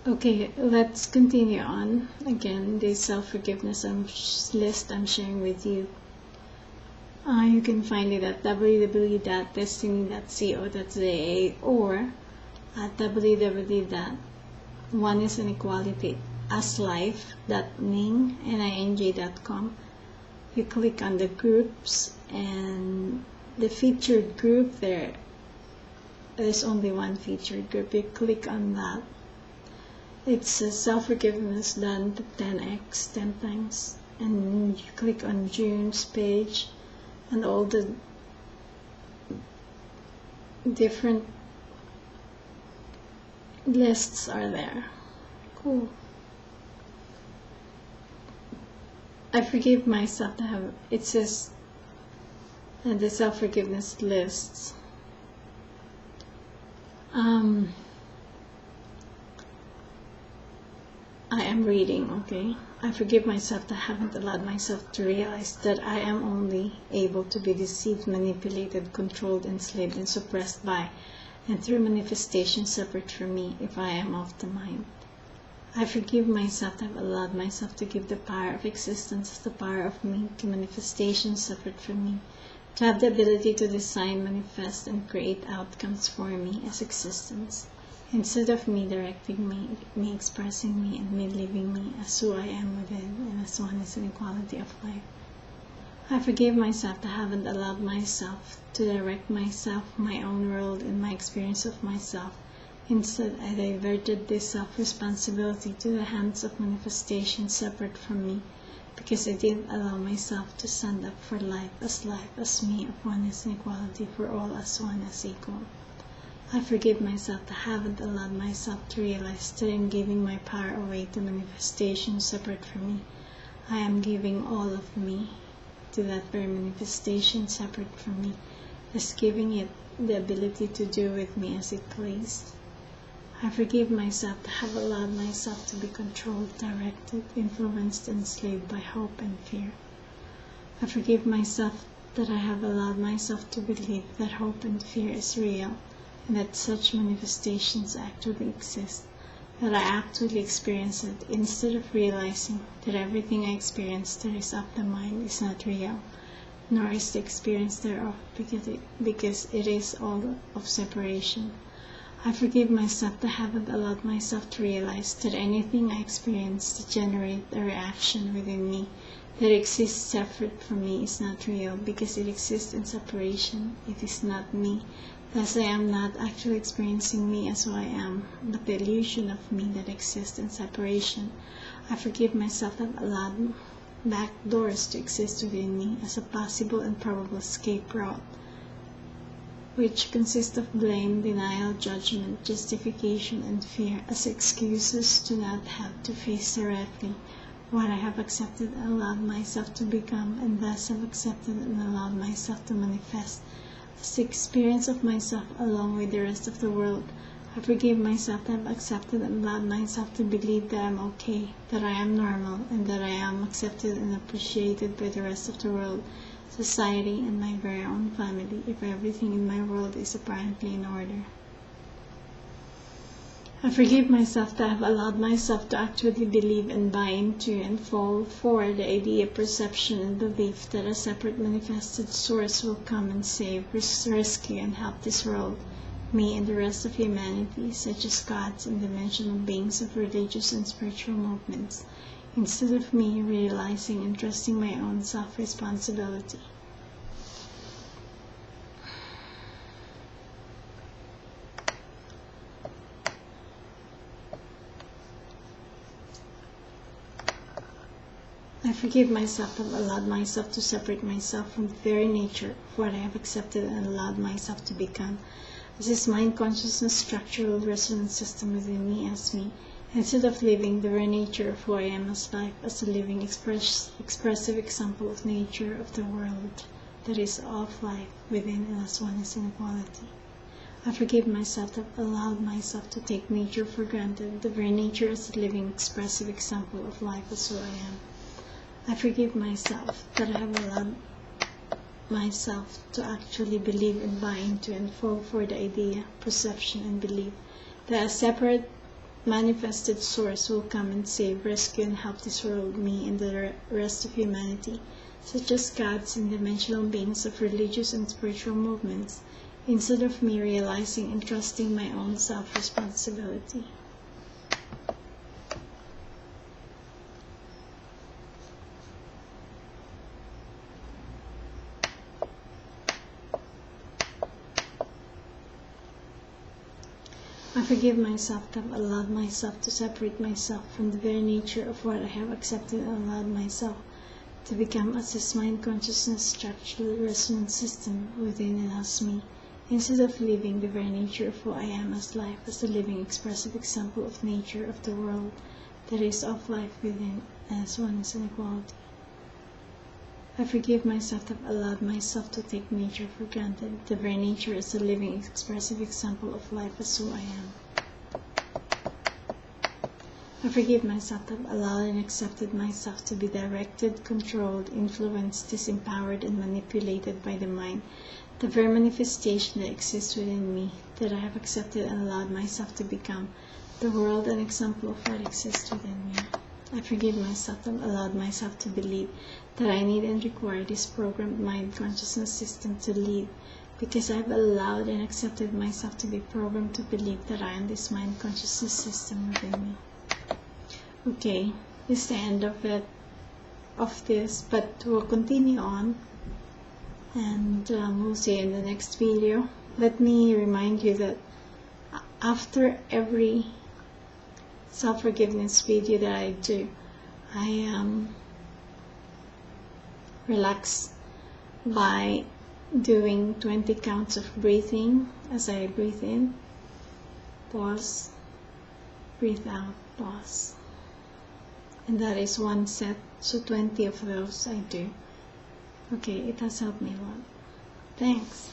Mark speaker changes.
Speaker 1: Okay, let's continue on. Again, the self-forgiveness list I'm sharing with you. You can find it at www.destiny.co.za or at www.oneisenequalityaslifening.com. You click on the groups and the featured group there's only one featured group. You click on that. It's a self-forgiveness done to 10x, 10 times, and you click on June's page and all the different lists are there. Cool. I forgive myself to have, it says, the self-forgiveness lists. I am reading, okay? I forgive myself that I haven't allowed myself to realize that I am only able to be deceived, manipulated, controlled, enslaved, and suppressed by and through manifestations separate from me if I am of the mind. I forgive myself that I have allowed myself to give the power of existence as the power of me to manifestations separate from me, to have the ability to design, manifest, and create outcomes for me as existence, instead of me directing me expressing me, and me leaving me as who I am within and as oneness and equality of life. I forgive myself that I haven't allowed myself to direct myself, my own world, and my experience of myself. Instead, I diverted this self-responsibility to the hands of manifestations separate from me, because I didn't allow myself to stand up for life as me of oneness and equality, for all as one, as equal. I forgive myself that I haven't allowed myself to realize that I'm giving my power away to manifestations separate from me. I am giving all of me to that very manifestation separate from me, thus giving it the ability to do with me as it pleased. I forgive myself that I have allowed myself to be controlled, directed, influenced, and enslaved by hope and fear. I forgive myself that I have allowed myself to believe that hope and fear is real, and that such manifestations actually exist, that I actually experience it, instead of realizing that everything I experience that is of the mind is not real, nor is the experience thereof, because it is all of separation. I forgive myself that I haven't allowed myself to realize that anything I experience to generate a reaction within me that exists separate from me is not real, because it exists in separation. It is not me. Thus I am not actually experiencing me as who I am, but the illusion of me that exists in separation. I forgive myself that I've allowed back doors to exist within me as a possible and probable escape route, which consist of blame, denial, judgment, justification, and fear as excuses to not have to face directly what I have accepted and allowed myself to become, and thus have accepted and allowed myself to manifest as the experience of myself along with the rest of the world. I forgive myself that I have accepted and allowed myself to believe that I am okay, that I am normal, and that I am accepted and appreciated by the rest of the world, society, and my very own family, if everything in my world is apparently in order. I forgive myself that I have allowed myself to actually believe and buy into and fall for the idea, perception, and belief that a separate manifested source will come and save, rescue, and help this world, me, and the rest of humanity, such as gods and dimensional beings of religious and spiritual movements, instead of me realizing and trusting my own self-responsibility. I forgive myself that I've allowed myself to separate myself from the very nature of what I have accepted and allowed myself to become, as this mind consciousness structural resonance system within me as me, instead of living the very nature of who I am as life, as a living expressive example of nature of the world that is of life within and as oneness and equality. I forgive myself that I've allowed myself to take nature for granted, the very nature as a living expressive example of life as who I am. I forgive myself that I have allowed myself to actually believe and buy into and fall for the idea, perception, and belief that a separate manifested source will come and save, rescue, and help this world, me, and the rest of humanity, such as gods and dimensional beings of religious and spiritual movements, instead of me realizing and trusting my own self-responsibility. I forgive myself to have allowed myself to separate myself from the very nature of what I have accepted and allowed myself to become as this mind consciousness structural resonance system within and as me, instead of living the very nature of who I am as life, as the living expressive example of nature of the world that is of life within as oneness and equality. I forgive myself to have allowed myself to take nature for granted, the very nature as a living expressive example of life as who I am. I forgive myself to have allowed and accepted myself to be directed, controlled, influenced, disempowered, and manipulated by the mind, the very manifestation that exists within me, that I have accepted and allowed myself to become the world an example of what exists within me. I forgive myself and allowed myself to believe that I need and require this programmed mind consciousness system to lead, because I've allowed and accepted myself to be programmed to believe that I am this mind consciousness system within me. Okay, this is the end of this, but we'll continue on, and we'll see in the next video. Let me remind you that after every self-forgiveness video that I do, I relax by doing 20 counts of breathing as I breathe in, pause, breathe out, pause. And that is one set, so 20 of those I do. Okay, it has helped me a lot. Thanks.